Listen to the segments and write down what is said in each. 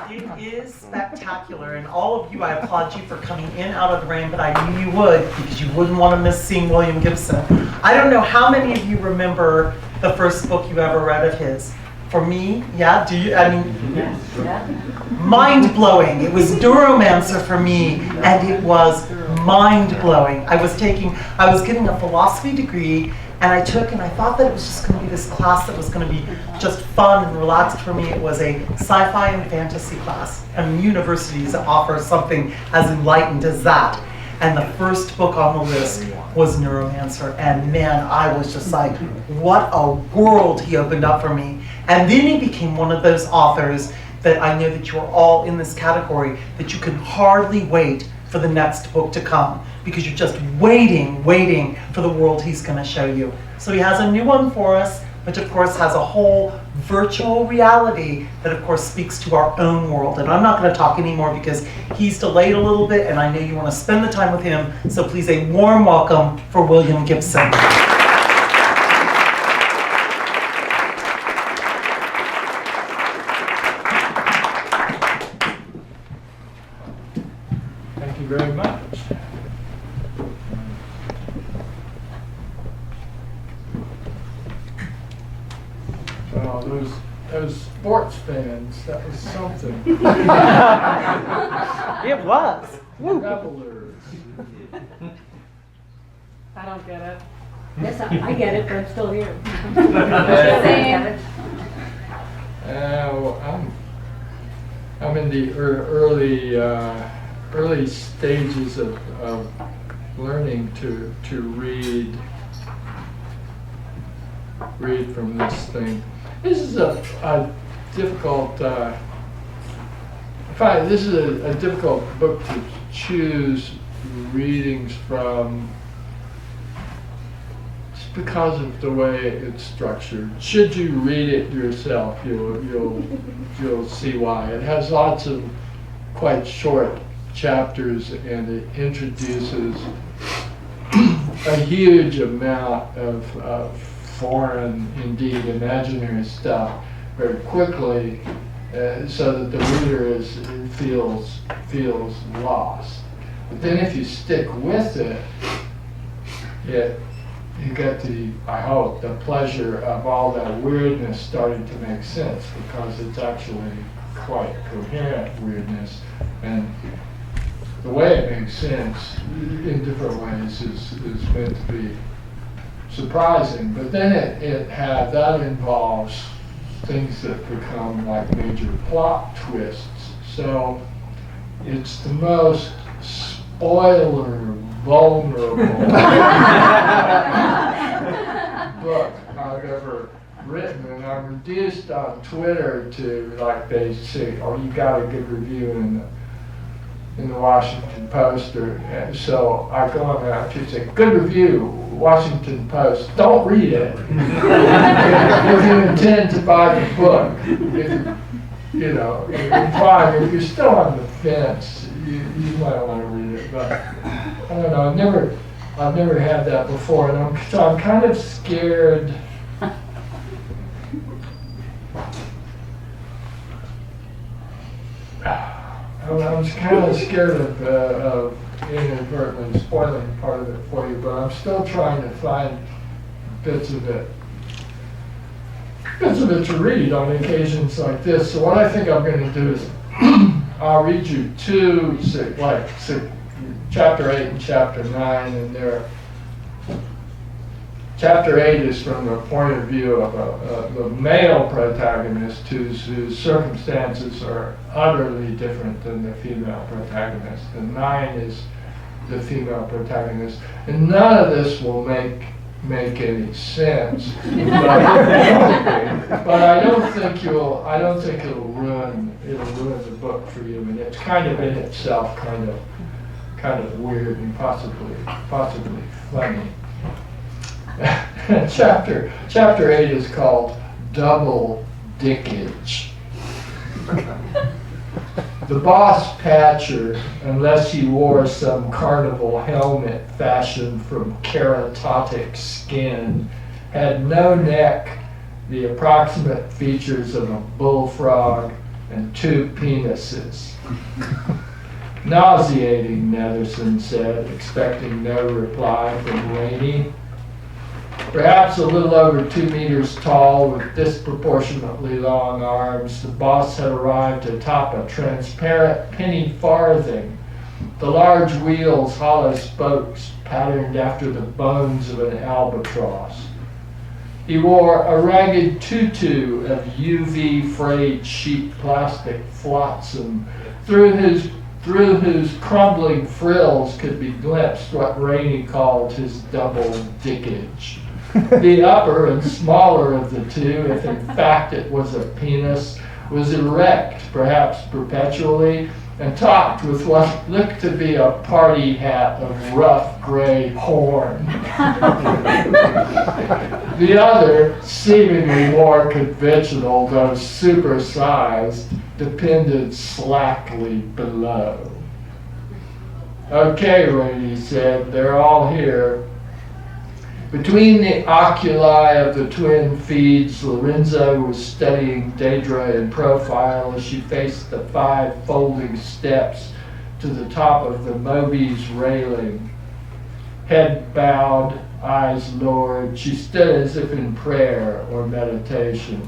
It is spectacular, and all of you, I applaud you for coming in out of the rain, but I knew you would because you wouldn't want to miss seeing William Gibson. I don't know how many of you remember the first book you ever read of his. For me, yeah, do you? I mean, mind-blowing. It was Neuromancer for me, and it was mind-blowing. I was getting a philosophy degree, and I thought that it was just going to be this class that was going to be just fun and relaxed for me. It was a sci-fi and fantasy class, and universities offer something as enlightened as that. And the first book on the list was Neuromancer, and man, I was just like, what a world he opened up for me. And then he became one of those authors that I know that you're all in this category, that you can hardly wait for the next book to come, because you're just waiting for the world he's going to show you. So he has a new one for us, which of course has a whole virtual reality that of course speaks to our own world. And I'm not going to talk anymore because he's delayed a little bit, and I know you want to spend the time with him. So please, a warm welcome for William Gibson. Thank you very much. Well, those sports fans, that was something. It was. Revelers. I don't get it. Yes, I get it, but I'm still here. Same. I'm in the early stages of learning to read from this thing. This is a difficult. I find this is a difficult book to choose readings from, just because of the way it's structured. Should you read it yourself, you'll see why. It has lots of quite short chapters, and it introduces a huge amount of foreign, indeed imaginary stuff very quickly, so that the reader feels lost. But then if you stick with it, you get I hope, the pleasure of all that weirdness starting to make sense, because it's actually quite coherent weirdness, and the way it makes sense in different ways is meant to be surprising. But then that involves things that become like major plot twists. So it's the most spoiler vulnerable book I've ever written, and I'm reduced on Twitter to, like, they say, "Oh, you got a good review in the Washington Post," and so I go on there to say, "Good review, Washington Post. Don't read it if you intend to buy the book. If you're still on the fence, you might want to read it." But I don't know. I've never had that before, and I'm kind of scared. I'm kind of scared of inadvertently spoiling part of it for you, but I'm still trying to find bits of it to read on occasions like this. So what I think I'm going to do is I'll read you chapter 8 and chapter 9, and chapter 8 is from the point of view of the male protagonist whose circumstances are utterly different than the female protagonist. And 9 is the female protagonist. And none of this will make any sense. But I don't think it'll ruin the book for you. And it's kind of in itself kind of weird and possibly funny. Chapter 8 is called Double Dickage. The boss Patcher, unless he wore some carnival helmet fashioned from keratotic skin, had no neck, the approximate features of a bullfrog, and 2 penises. Nauseating, Netherson said, expecting no reply from Rainey. Perhaps a little over 2 meters tall with disproportionately long arms, the boss had arrived atop a transparent penny farthing, the large wheels hollow spokes patterned after the bones of an albatross. He wore a ragged tutu of UV frayed sheet plastic flotsam, through whose crumbling frills could be glimpsed what Rainey called his double dickage. The upper and smaller of the two, if in fact it was a penis, was erect, perhaps perpetually, and topped with what looked to be a party hat of rough gray horn. The other, seemingly more conventional, though supersized, depended slackly below. Okay, Rainey said, they're all here. Between the oculi of the twin feeds, Lorenzo was studying Deidre in profile as she faced the 5 folding steps to the top of the Moby's railing. Head bowed, eyes lowered, she stood as if in prayer or meditation.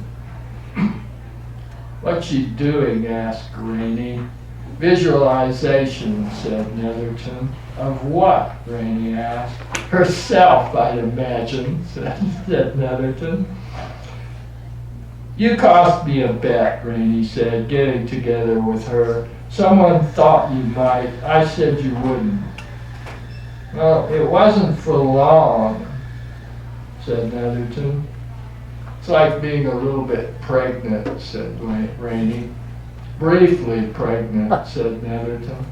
What's she doing? Asked Rainey. Visualization, said Netherton. Of what? Rainey asked. Herself, I'd imagine, said Netherton. You cost me a bet, Rainey said, getting together with her. Someone thought you might. I said you wouldn't. Well, it wasn't for long, said Netherton. It's like being a little bit pregnant, said Rainey. Briefly pregnant, said Netherton.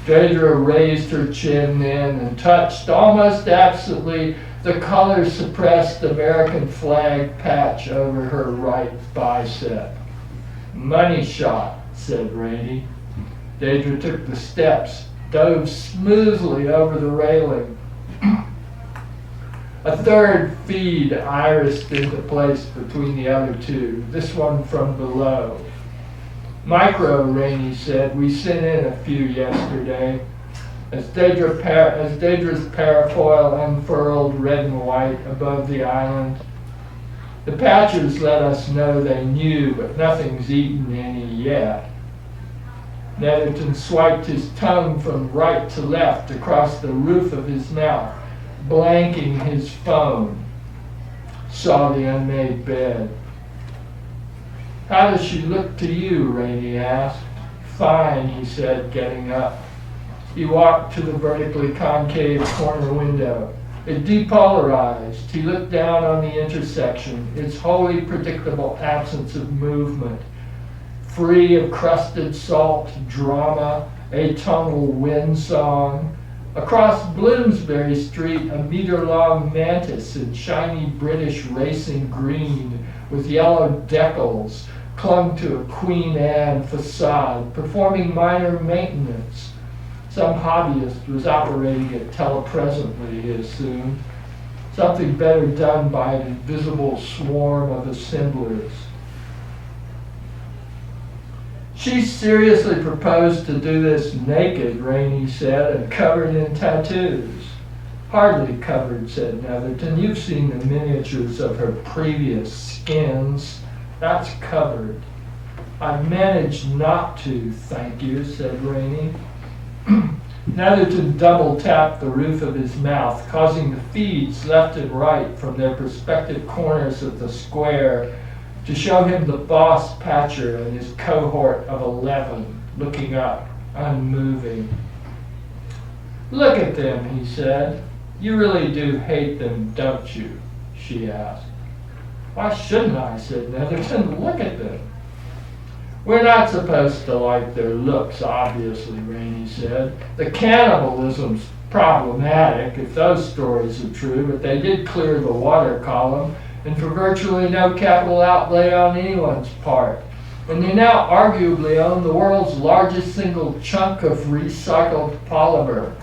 Deidre raised her chin then and touched almost absently the color-suppressed American flag patch over her right bicep. Money shot, said Rainey. Deidre took the steps, dove smoothly over the railing. A third feed irised into place between the other 2, this one from below. Micro, Rainey said, we sent in a few yesterday. As Deidre's parafoil unfurled red and white above the island, the patchers let us know they knew, but nothing's eaten any yet. Netherton swiped his tongue from right to left across the roof of his mouth, blanking his phone. Saw the unmade bed. How does she look to you? Rainey asked. Fine, he said, getting up. He walked to the vertically concave corner window. It depolarized. He looked down on the intersection, its wholly predictable absence of movement, free of crusted salt, drama, atonal wind song. Across Bloomsbury Street, a meter-long mantis in shiny British racing green with yellow decals clung to a Queen Anne facade, performing minor maintenance. Some hobbyist was operating it telepresently, he assumed. Something better done by an invisible swarm of assemblers. She seriously proposed to do this naked, Rainey said, and covered in tattoos. Hardly covered, said Netherton. You've seen the miniatures of her previous skins. That's covered. I've managed not to, thank you, said Rainey. Netherton double-tapped the roof of his mouth, causing the feeds left and right from their respective corners of the square to show him the boss patcher and his cohort of 11 looking up, unmoving. Look at them, he said. You really do hate them, don't you? She asked. Why shouldn't I, said Netherton. Look at them. We're not supposed to like their looks, obviously, Rainey said. The cannibalism's problematic, if those stories are true, but they did clear the water column, and for virtually no capital outlay on anyone's part. And they now arguably own the world's largest single chunk of recycled polymer,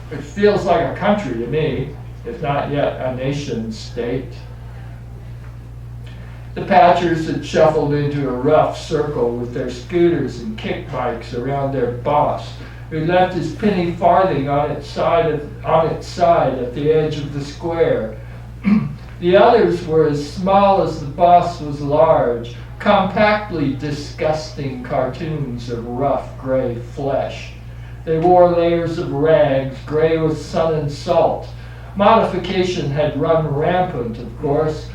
which feels like a country to me, if not yet a nation state. The Patchers had shuffled into a rough circle with their scooters and kick bikes around their boss, who left his penny farthing on its side at the edge of the square. The others were as small as the boss was large, compactly disgusting cartoons of rough gray flesh. They wore layers of rags, gray with sun and salt. Modification had run rampant, of course.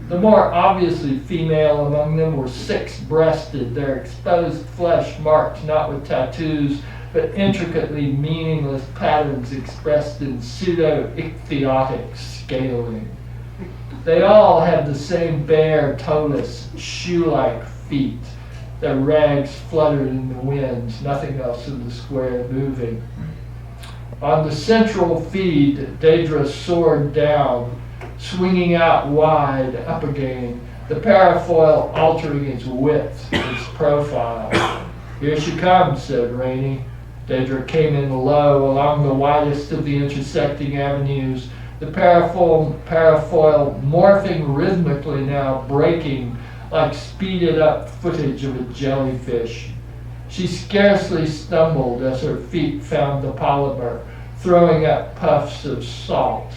The more obviously female among them were six-breasted, their exposed flesh marked not with tattoos, but intricately meaningless patterns expressed in pseudo-ichthyotic scaling. They all had the same bare, toeless, shoe-like feet. Their rags fluttered in the wind, nothing else in the square moving. On the central feed, Daedra soared down, swinging out wide, up again, the parafoil altering its width, its profile. "Here she comes," said Rainey. Daedra came in low along the widest of the intersecting avenues, the parafoil morphing rhythmically now, breaking like speeded up footage of a jellyfish. She scarcely stumbled as her feet found the polymer, throwing up puffs of salt.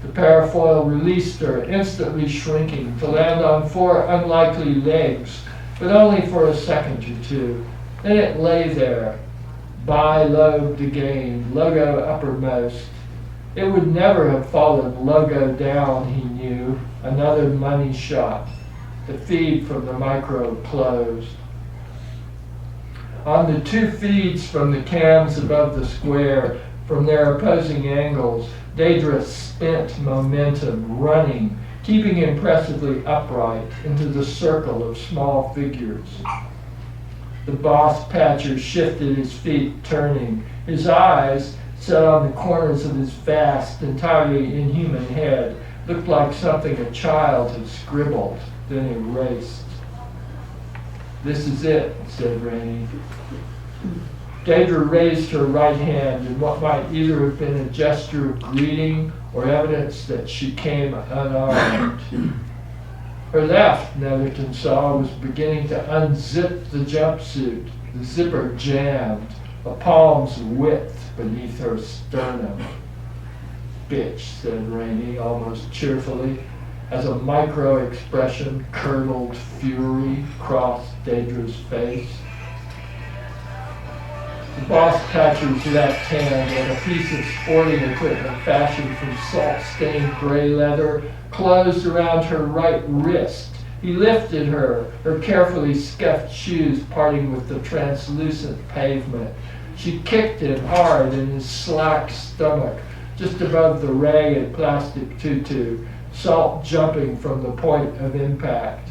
The parafoil released her, instantly shrinking, to land on four unlikely legs, but only for a second or two. Then it lay there, bi-lobed again, logo uppermost. It would never have fallen logo down, he knew. Another money shot. The feed from the micro closed. On the two feeds from the cams above the square, from their opposing angles, Daedra spent momentum, running, keeping impressively upright into the circle of small figures. The boss Patcher shifted his feet, turning. His eyes, set on the corners of his vast, entirely inhuman head, looked like something a child had scribbled, then erased. "This is it," said Rainey. Daedra raised her right hand in what might either have been a gesture of greeting or evidence that she came unarmed. Her left, Netherton saw, was beginning to unzip the jumpsuit, the zipper jammed, a palm's width beneath her sternum. "Bitch," said Rainey almost cheerfully, as a micro-expression curdled fury crossed Daedra's face. The boss Patcher's left hand, like a piece of sporting equipment fashioned from salt-stained gray leather, closed around her right wrist. He lifted her, her carefully scuffed shoes parting with the translucent pavement. She kicked him hard in his slack stomach, just above the ragged plastic tutu, salt jumping from the point of impact.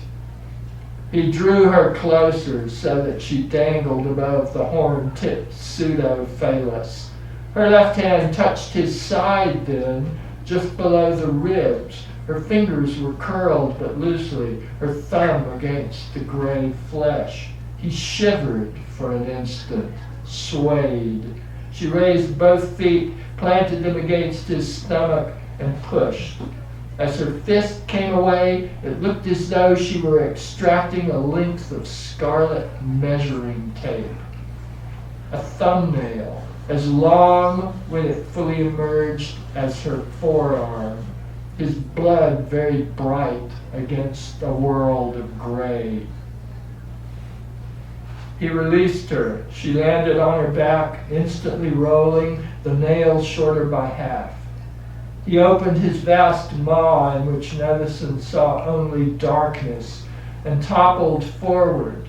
He drew her closer so that she dangled above the horn-tipped pseudo-phallus. Her left hand touched his side then, just below the ribs. Her fingers were curled but loosely, her thumb against the gray flesh. He shivered for an instant, swayed. She raised both feet, planted them against his stomach, and pushed. As her fist came away, it looked as though she were extracting a length of scarlet measuring tape. A thumbnail, as long when it fully emerged as her forearm. His blood very bright against a world of gray. He released her. She landed on her back, instantly rolling, the nails shorter by half. He opened his vast maw, in which Nevison saw only darkness, and toppled forward.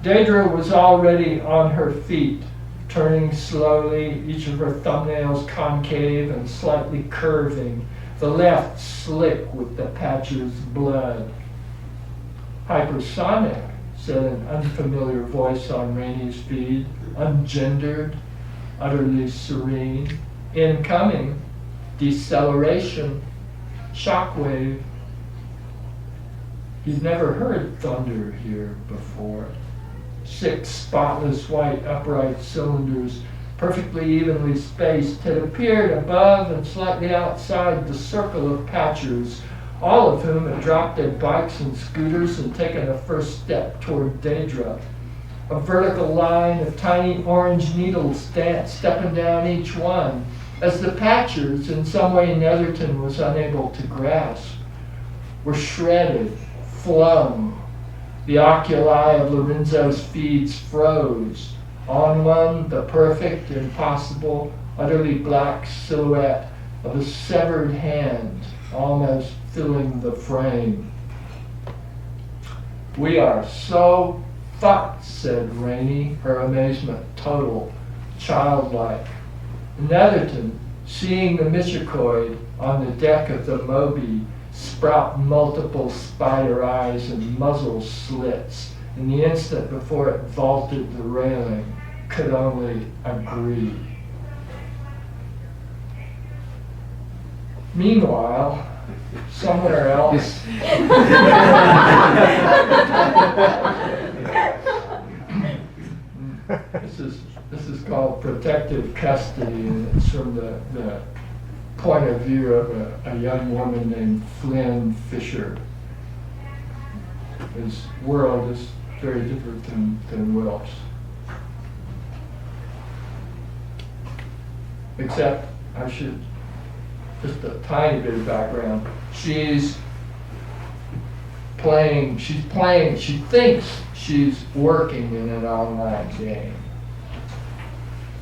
Daedra was already on her feet, turning slowly, each of her thumbnails concave and slightly curving, the left slick with the Patcher's blood. "Hypersonic," said an unfamiliar voice on Rainey's feed, ungendered, utterly serene. "Incoming. Deceleration. Shockwave." He'd never heard thunder here before. 6 spotless white upright cylinders, perfectly evenly spaced, had appeared above and slightly outside the circle of Patchers, all of whom had dropped their bikes and scooters and taken a first step toward Daedra. A vertical line of tiny orange needles stepping down each one, as the patchers, in some way Netherton was unable to grasp, were shredded, flung. The oculi of Lorenzo's feeds froze. On one, the perfect, impossible, utterly black silhouette of a severed hand almost filling the frame. "We are so fucked," said Rainey, her amazement total, childlike. Netherton, seeing the Michikoid on the deck of the Moby sprout multiple spider eyes and muzzle slits in the instant before it vaulted the railing, could only agree. Meanwhile, somewhere else, this is called protective custody, and it's from the point of view of a young woman named Flynn Fisher. His world is very different than Wilkes. Except, I should, just a tiny bit of background. She thinks she's working in an online game.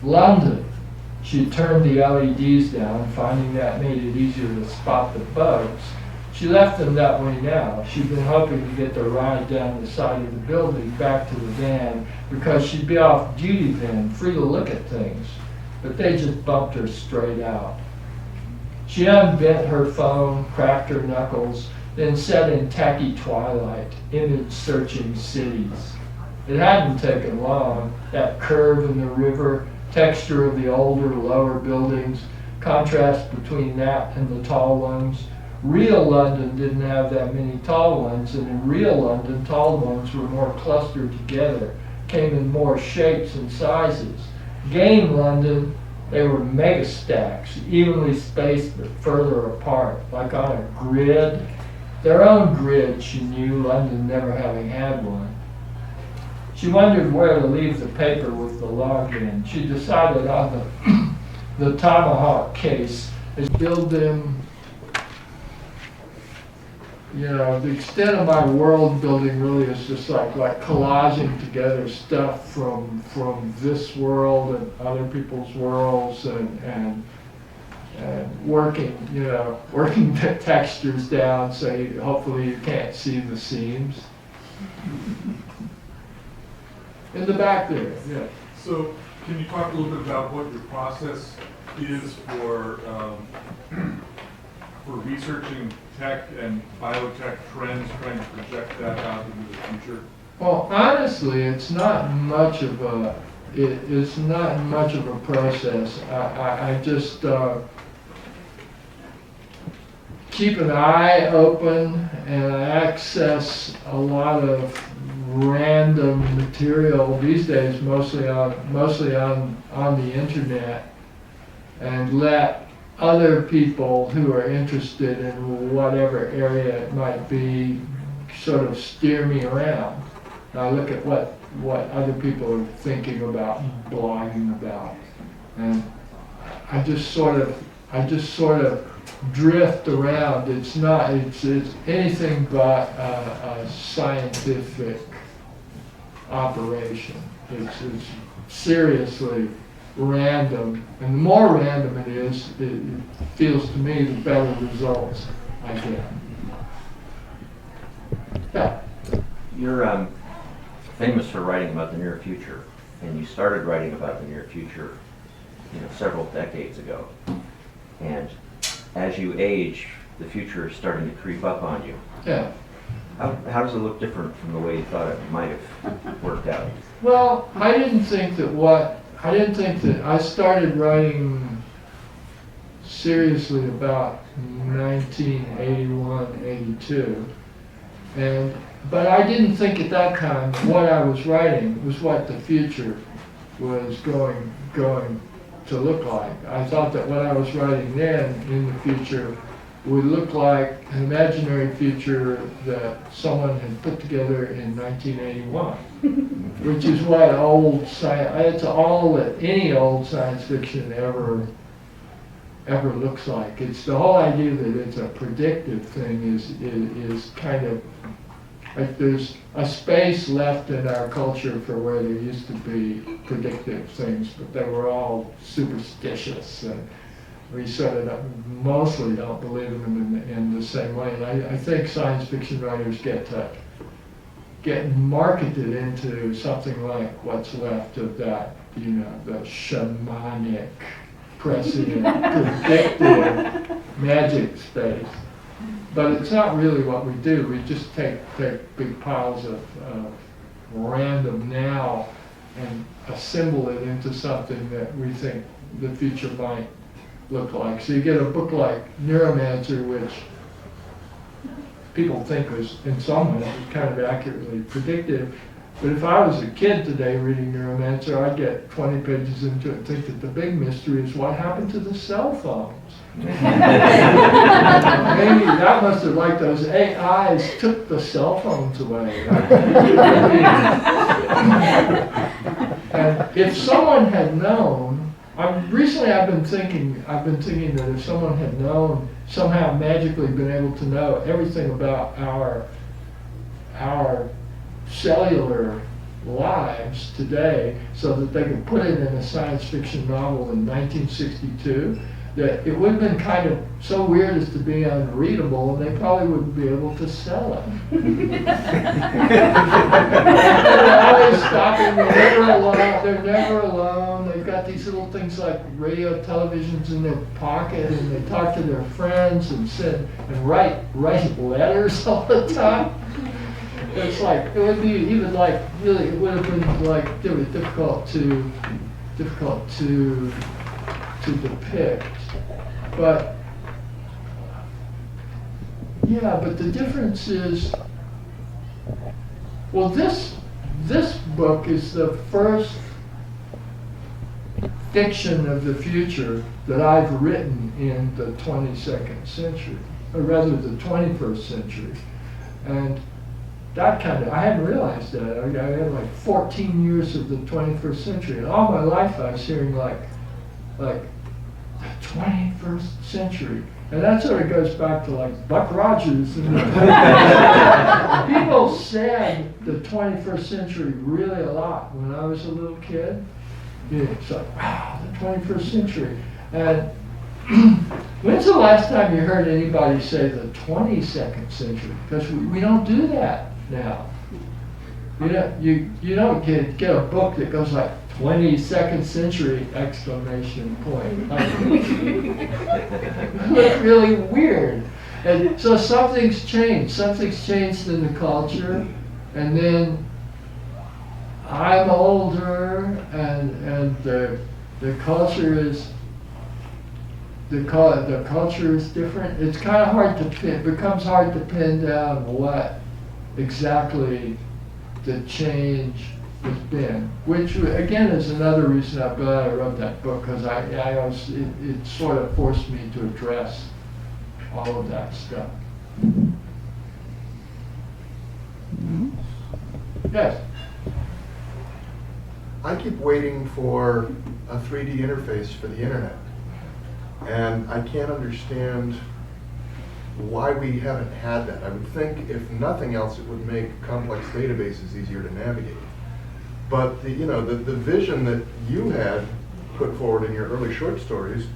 London, she turned the LEDs down, finding that made it easier to spot the bugs. She left them that way now. She'd been hoping to get the ride down the side of the building back to the van because she'd be off duty then, free to look at things. But they just bumped her straight out. She unbent her phone, cracked her knuckles, then sat in tacky twilight, image-searching cities. It hadn't taken long, that curve in the river, texture of the older, lower buildings, contrast between that and the tall ones. Real London didn't have that many tall ones, and in real London, tall ones were more clustered together, came in more shapes and sizes. Game London, they were mega stacks, evenly spaced but further apart, like on a grid. Their own grid, she knew, London never having had one. She wondered where to leave the paper with the login. She decided on the Tomahawk case is build them, the extent of my world building really is just like collaging together stuff from this world and other people's worlds and working the textures down so hopefully you can't see the seams. In the back there, yeah. So can you talk a little bit about what your process is for researching tech and biotech trends, trying to project that out into the future? Well, honestly, it's not much of a process. I just keep an eye open and I access a lot of random material these days, mostly on the internet, and let other people who are interested in whatever area it might be sort of steer me around. I look at what other people are thinking about, blogging about, and I just sort of drift around. It's anything but a scientific operation. It's seriously random, and the more random it is, it feels to me the better results I get. Yeah. You're famous for writing about the near future, and you started writing about the near future, several decades ago. And as you age, the future is starting to creep up on you. Yeah. How does it look different from the way you thought it might have worked out? Well, I didn't think that I started writing seriously about 1981, 82. But I didn't think at that time what I was writing was what the future was going to look like. I thought that what I was writing then in the future would look like an imaginary future that someone had put together in 1981, which is what old science, it's all that any old science fiction ever looks like. It's the whole idea that it's a predictive thing is kind of like there's a space left in our culture for where there used to be predictive things, but they were all superstitious, and we sort of mostly don't believe in them in the same way. And I think science fiction writers get marketed into something like what's left of that, you know, the shamanic, prescient, predictive magic space. But it's not really what we do. We just take big piles of random now and assemble it into something that we think the future might look like. So you get a book like Neuromancer, which people think was in some ways kind of accurately predictive. But if I was a kid today reading Neuromancer, I'd get 20 pages into it and think that the big mystery is what happened to the cell phones. Maybe that must have, like those AIs took the cell phones away. And if someone had known, recently I've been thinking that if someone had known, somehow magically been able to know everything about our cellular lives today so that they could put it in a science fiction novel in 1962, that it would have been kind of so weird as to be unreadable, and they probably wouldn't be able to sell it. They're always stopping, they're never alone. They've got these little things like radio televisions in their pocket, and they talk to their friends and write letters all the time. It's like, it would be even like, really, it would have been like, it was difficult to depict. But, yeah, but the difference is, well, this book is the first fiction of the future that I've written in the 22nd century, or rather the 21st century. And that kind of, I hadn't realized that. I had like 14 years of the 21st century, and all my life I was hearing like the 21st century. And that sort of goes back to like Buck Rogers. And people said the 21st century really a lot when I was a little kid. It's like, wow, the 21st century. And when's the last time you heard anybody say the 22nd century? Because we don't do that now. You don't get a book that goes like 22nd century exclamation point. It looks really weird. And so something's changed. Something's changed in the culture, and then I'm older, and the culture is the culture is different. It's kind of hard to pin. It becomes hard to pin down what exactly the change has been, which again is another reason I'm glad I wrote that book, because it sort of forced me to address all of that stuff. Yes. I keep waiting for a 3D interface for the internet, and I can't understand why we haven't had that. I would think, if nothing else, it would make complex databases easier to navigate. But the vision that you had put forward in your early short stories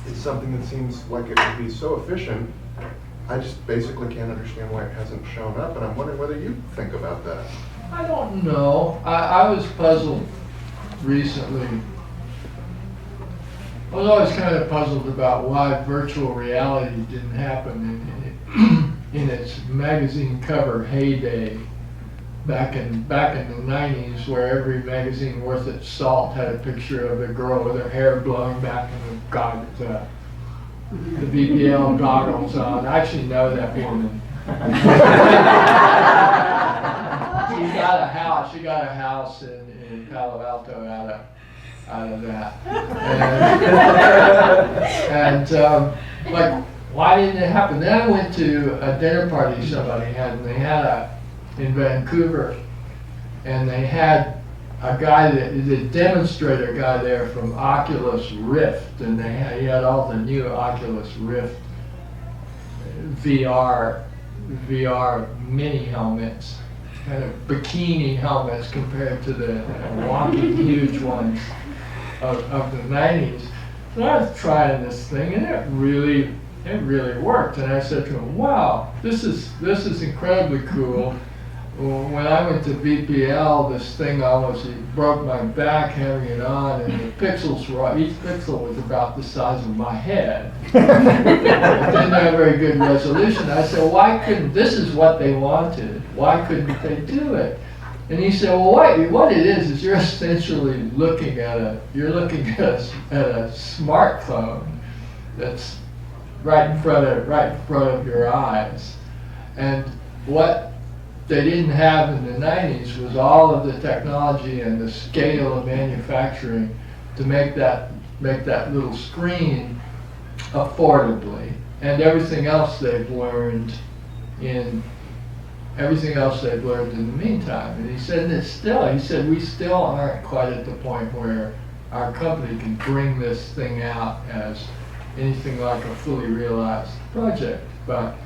is something that seems like it would be so efficient. I just basically can't understand why it hasn't shown up, and I'm wondering whether you think about that. I don't know. I was puzzled recently. I was always kind of puzzled about why virtual reality didn't happen in its magazine cover heyday back in the 90s, where every magazine worth its salt had a picture of a girl with her hair blowing back and the VPL goggles on. I actually know that woman. She got a house in Palo Alto out of that. And why didn't it happen? Then I went to a dinner party somebody had, and they had in Vancouver, and they had a guy, the demonstrator guy there from Oculus Rift, and he had all the new Oculus Rift VR mini helmets, kind of bikini helmets compared to the wonky huge ones of the 90s. So I was trying this thing, and it really worked. And I said to him, "Wow, this is incredibly cool." When I went to VPL, this thing almost broke my back having it on, and the pixels were, each pixel was about the size of my head. It didn't have very good resolution. I said, why couldn't, this is what they wanted, why couldn't they do it? And he said, well, what it is you're essentially looking at a smartphone that's right in front of your eyes. And what they didn't have in the 90s was all of the technology and the scale of manufacturing to make that little screen affordably, and everything else they've learned in the meantime. And he said we still aren't quite at the point where our company can bring this thing out as anything like a fully realized project, but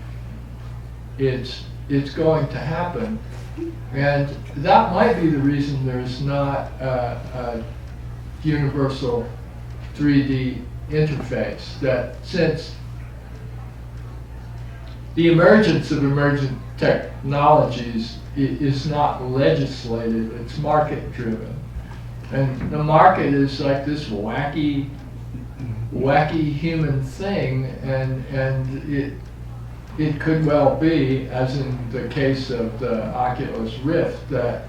it's going to happen, and that might be the reason there's not a universal 3D interface. That since the emergence of emergent technologies is not legislated, it's market driven, and the market is like this wacky human thing, and it could well be, as in the case of the Oculus Rift, that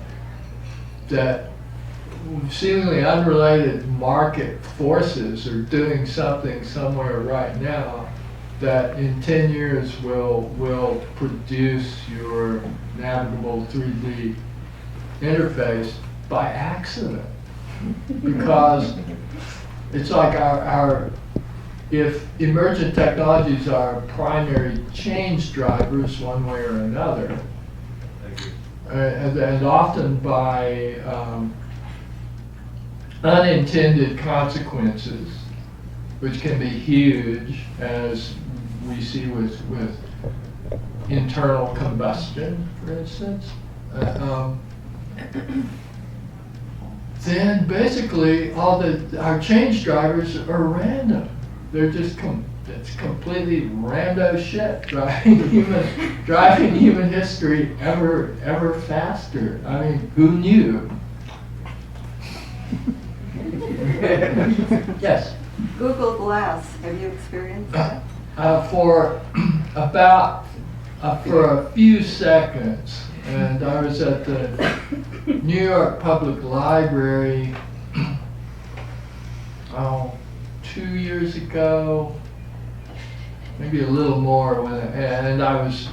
seemingly unrelated market forces are doing something somewhere right now that in 10 years will produce your navigable 3D interface by accident. Because it's like if emergent technologies are primary change drivers one way or another, and often by unintended consequences, which can be huge, as we see with internal combustion, for instance, then basically our change drivers are random. They're just it's completely rando shit driving human history ever faster. I mean, who knew? Yes. Google Glass, have you experienced that? For a few seconds, and I was at the New York Public Library 2 years ago, maybe a little more, and I was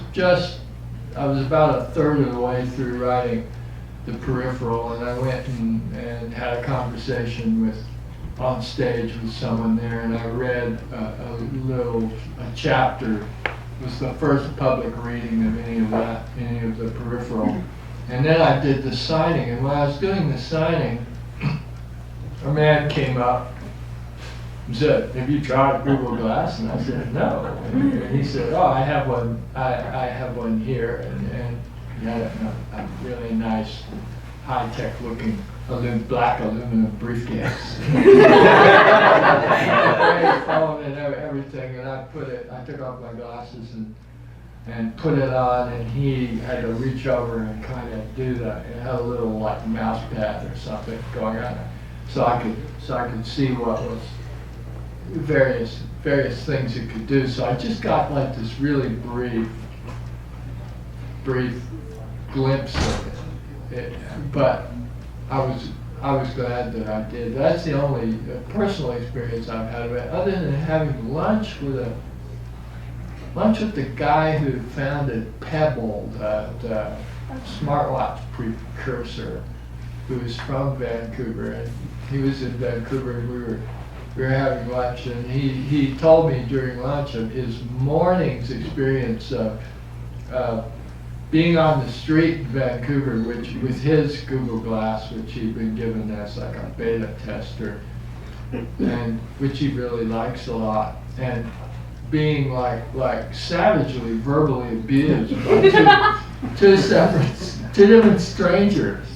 about a third of the way through writing the Peripheral, and I went and had a conversation on stage with someone there, and I read a chapter. It was the first public reading of any of the Peripheral, and then I did the signing. And when I was doing the signing, a man came up and said, "Have you tried Google Glass?" And I said, "No." And he said, "Oh, I have one. I have one here," and he had a really nice, high-tech looking black aluminum briefcase. Phone and everything, and I took off my glasses and put it on, and he had to reach over and kind of do that. It had a little like mouse pad or something going on, so I could see what was various things it could do. So I just got like this really brief glimpse of it. But I was glad that I did. That's the only personal experience I've had of it, other than having lunch with the guy who founded Pebble, the smartwatch precursor, who was from Vancouver, and he was in Vancouver, and we were we were having lunch, and he told me during lunch of his morning's experience of being on the street in Vancouver, which with his Google Glass, which he'd been given as like a beta tester, and which he really likes a lot, and being like savagely verbally abused by two different strangers.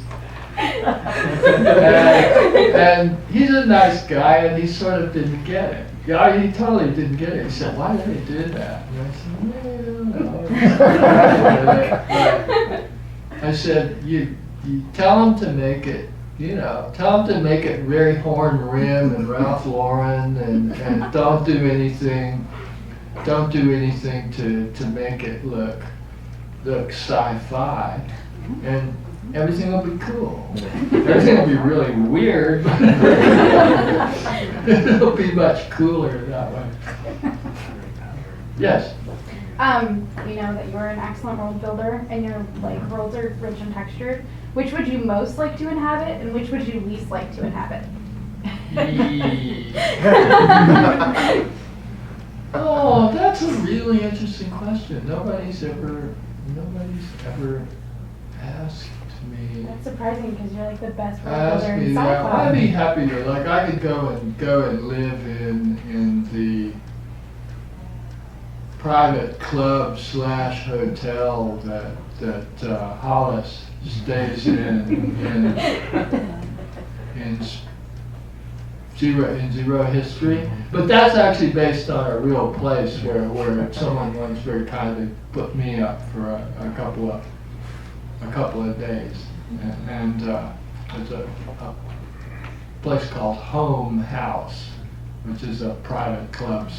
And he's a nice guy, and he sort of didn't get it. Yeah, he totally didn't get it. He said, "Why did they do that?" And I said, you tell him to make it, tell him to make it very horn rim and Ralph Lauren, and don't do anything to make it look sci-fi, and everything will be cool. Everything will be really weird, but it'll be much cooler that way. Yes? You know that you're an excellent world builder and your worlds are rich and textured. Which would you most like to inhabit and which would you least like to inhabit? Oh, that's a really interesting question. Nobody's ever asked me. That's surprising because you're like the best world builder Ask in me that. sci-fi. I'd be happy to. I could go and live in the private club / hotel that Hollis stays in Zero History. But that's actually based on a real place where someone once very kindly put me up for a couple of days, and it's a place called Home House, which is a private club /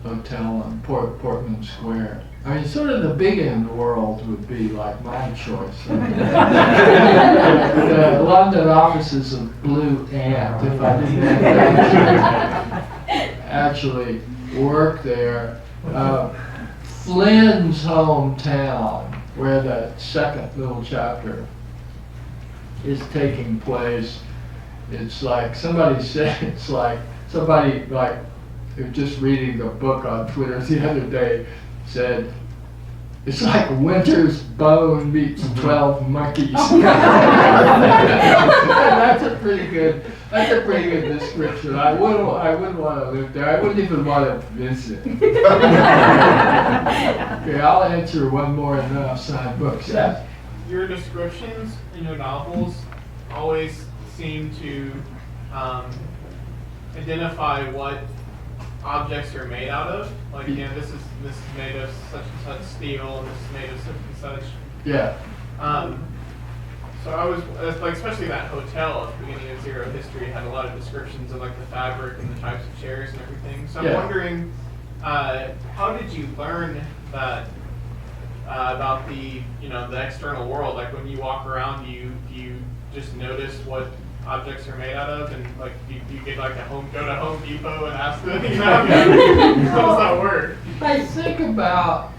hotel on Portman Square. I mean, sort of the big end world would be like my choice. The London offices of Blue Ant, if I didn't actually work there. Flynn's hometown, where the second little chapter is taking place. It's like somebody said, it's like somebody just reading the book on Twitter the other day said, it's like Winter's Bone meets 12 Monkeys. That's a pretty good description. I wouldn't want to live there. I wouldn't even want to visit. Okay, I'll answer one more and then I'll sign books. Yeah. Your descriptions in your novels always seem to identify what objects are made out of. Like, this is made of such and such steel, and this is made of such and such. Yeah. So I was especially that hotel at the beginning of Zero History had a lot of descriptions of the fabric and the types of chairs and everything. So I'm wondering, how did you learn that about the the external world? Like when you walk around, do you just notice what objects are made out of, and you get go to Home Depot and ask them, how does that work? I think about,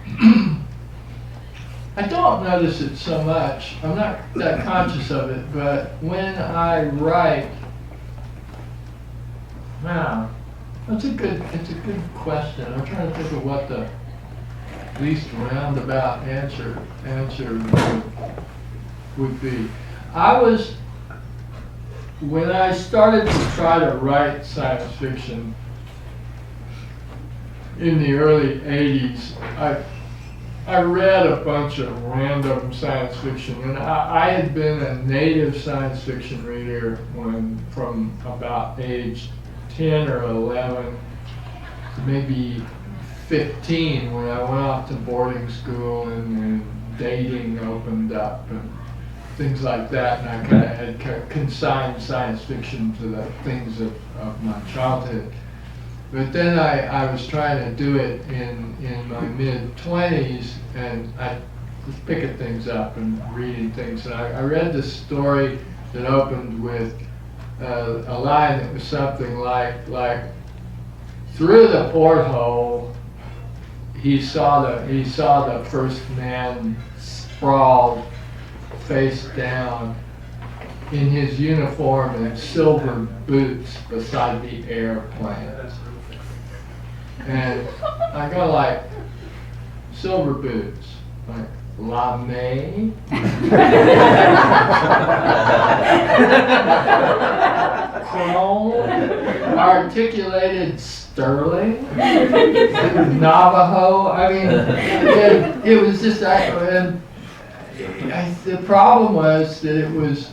I don't notice it so much. I'm not that conscious of it, but when I write, it's a good question. I'm trying to think of what the least roundabout answer would be. When I started to try to write science fiction in the early 80s, I read a bunch of random science fiction, and I had been a native science fiction reader from about age 10 or 11, maybe 15, when I went off to boarding school and dating opened up and things like that, and I kind of had consigned science fiction to the things of my childhood. But then I was trying to do it in my mid-20s, and I was picking things up and reading things. And I read this story that opened with a line that was something like through the porthole, he saw the first man sprawled face down in his uniform and silver boots beside the airplane. And I go like, silver boots, like, lame, chrome, articulated sterling, Navajo. I mean, it was just, the problem was that it was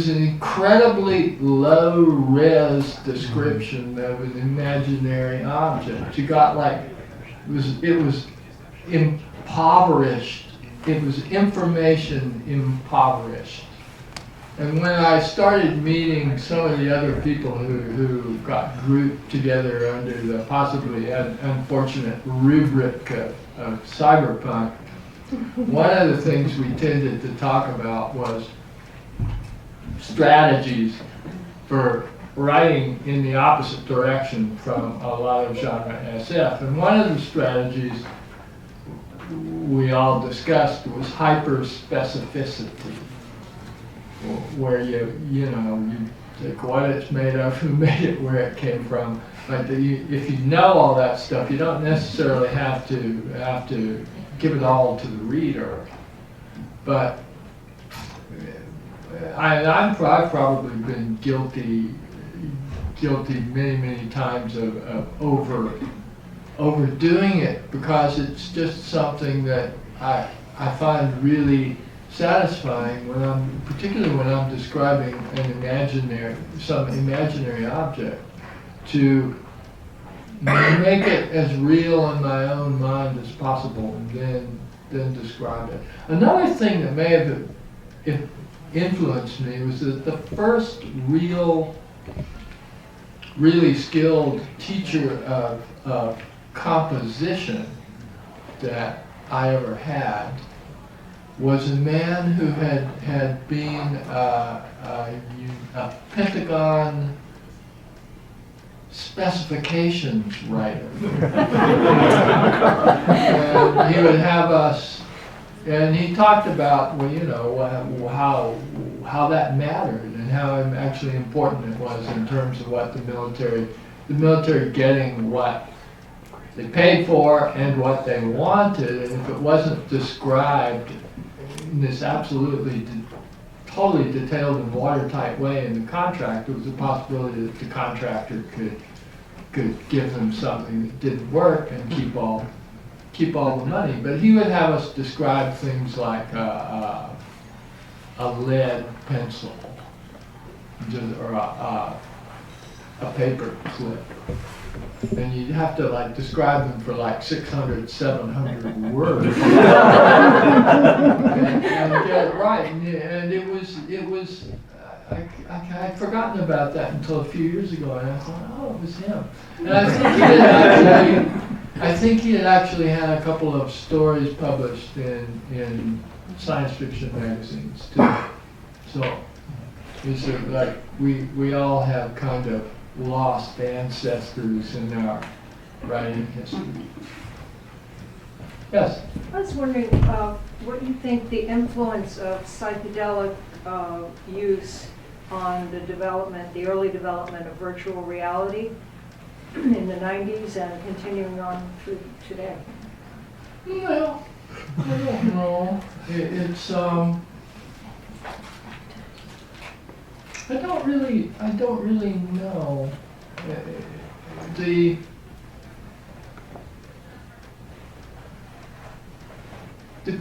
an incredibly low-res description of an imaginary object. You got like, it was impoverished. It was information impoverished. And when I started meeting some of the other people who got grouped together under the possibly unfortunate rubric of cyberpunk, one of the things we tended to talk about was strategies for writing in the opposite direction from a lot of genre SF. And one of the strategies we all discussed was hyper-specificity, where you take what it's made of, who made it, where it came from. Like if you know all that stuff, you don't necessarily have to give it all to the reader. But I've probably been guilty many times of overdoing it, because it's just something that I find really satisfying particularly when I'm describing some imaginary object, to make it as real in my own mind as possible, and then describe it. Another thing that may have influenced me was that the first really skilled teacher of composition that I ever had was a man who had been a Pentagon specifications writer. And he would have us, and he talked about, how that mattered and how actually important it was in terms of what the military getting what they paid for and what they wanted. And if it wasn't described in this absolutely totally detailed and watertight way in the contract, there was a possibility that the contractor could give them something that didn't work and keep all the money. But he would have us describe things like a lead pencil, or a paper clip. And you'd have to describe them for 600, 700 words and get it right. And it was I'd forgotten about that until a few years ago, and I thought, oh, it was him. And I think he had actually had a couple of stories published in science fiction magazines too. So it's we all have kind of lost ancestors in our writing history. Yes? I was wondering what you think the influence of psychedelic use on the early development of virtual reality in the 90s and continuing on through today. Well, I don't know. It's I don't really know. The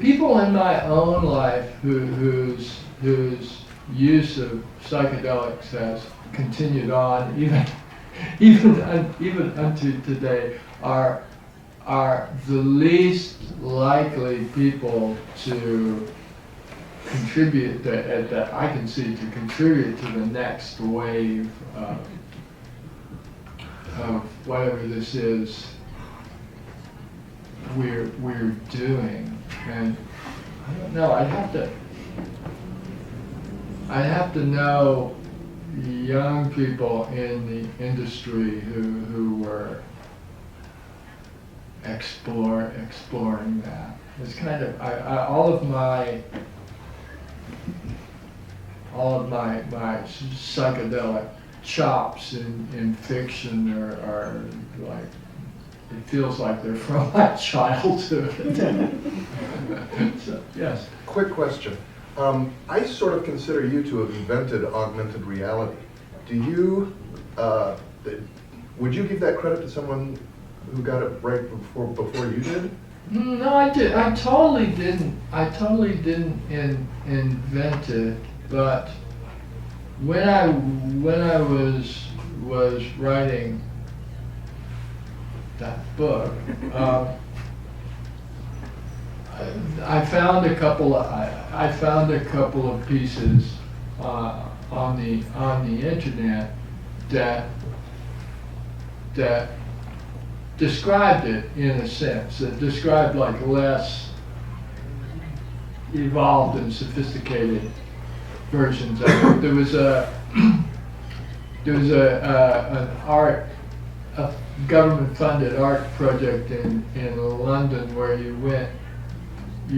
people in my own life whose use of psychedelics has continued on even unto today are the least likely people to contribute that I can see to contribute to the next wave of whatever this is we're doing. And I don't know, I'd have to know young people in the industry who were exploring that. It's kind of all of my all of my psychedelic chops in fiction are like, it feels like they're from my childhood. So, yes. Quick question. I sort of consider you to have invented augmented reality. Do you, would you give that credit to someone who got it right before you did? No, I did. I totally didn't. I totally didn't invent it. But when I was writing that book, I found a couple of pieces on the internet that described it in a sense. That described like less evolved and sophisticated versions of it. There was a government-funded art project in London where you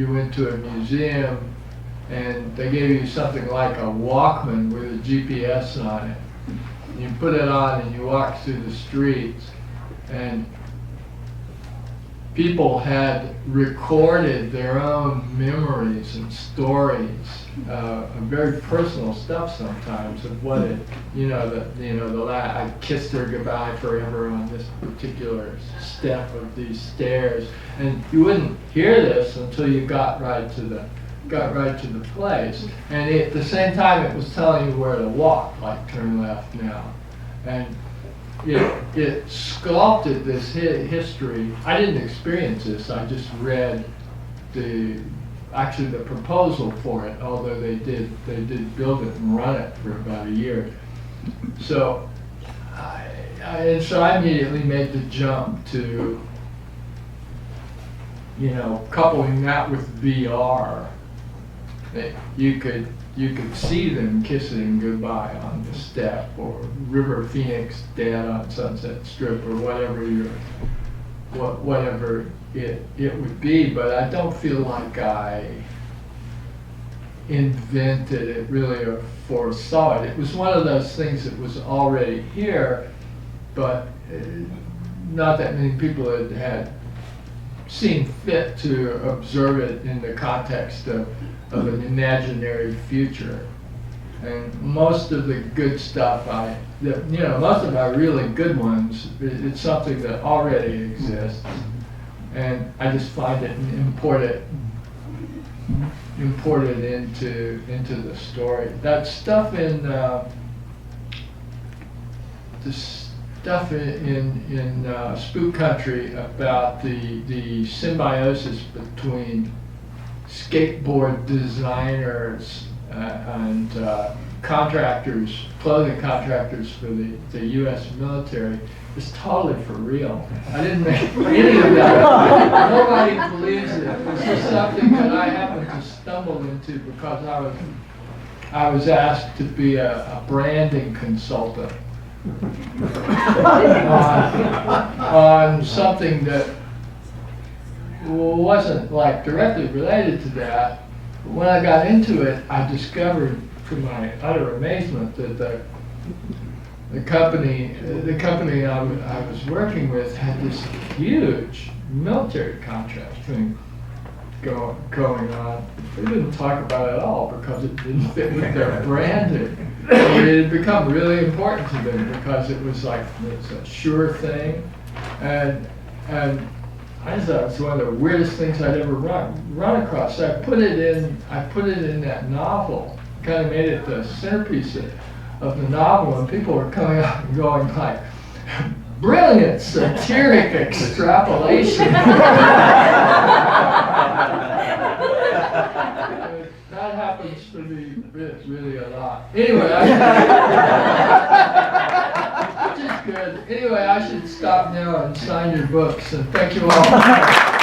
went to a museum and they gave you something like a Walkman with a GPS on it. You put it on and you walk through the streets, and people had recorded their own memories and stories, very personal stuff sometimes of what it, I kissed her goodbye forever on this particular step of these stairs, and you wouldn't hear this until you got right to the place, and at the same time it was telling you where to walk, like turn left now, and it sculpted this history. I didn't experience this. I just read the proposal for it. Although they did build it and run it for about a year. So I immediately made the jump to coupling that with VR. That you could see them kissing goodbye on the step, or River Phoenix dead on Sunset Strip, or whatever it would be. But I don't feel like I invented it really or foresaw it. It was one of those things that was already here, but not that many people had seen fit to observe it in the context of an imaginary future. And most of the good stuff most of our really good ones, it's something that already exists. And I just find it and import it into the story. That stuff in Spook Country about the symbiosis between skateboard designers and contractors, clothing contractors for the U.S. military is totally for real. I didn't make any of that. Nobody believes it. It's just something that I happened to stumble into because I was asked to be a branding consultant on something that wasn't like directly related to that. But when I got into it, I discovered, to my utter amazement, that the company I was working with had this huge military contract thing going on. They didn't talk about it at all because it didn't fit with their branding. It had become really important to them because it was like it's a sure thing, and I just thought it was one of the weirdest things I'd ever run across. So I put it in that novel, kind of made it the centerpiece of the novel, and people were coming up and going like, brilliant satiric extrapolation. That happens to me really a lot. Anyway, which is good. Anyway, I should stop now and sign your books, and thank you all.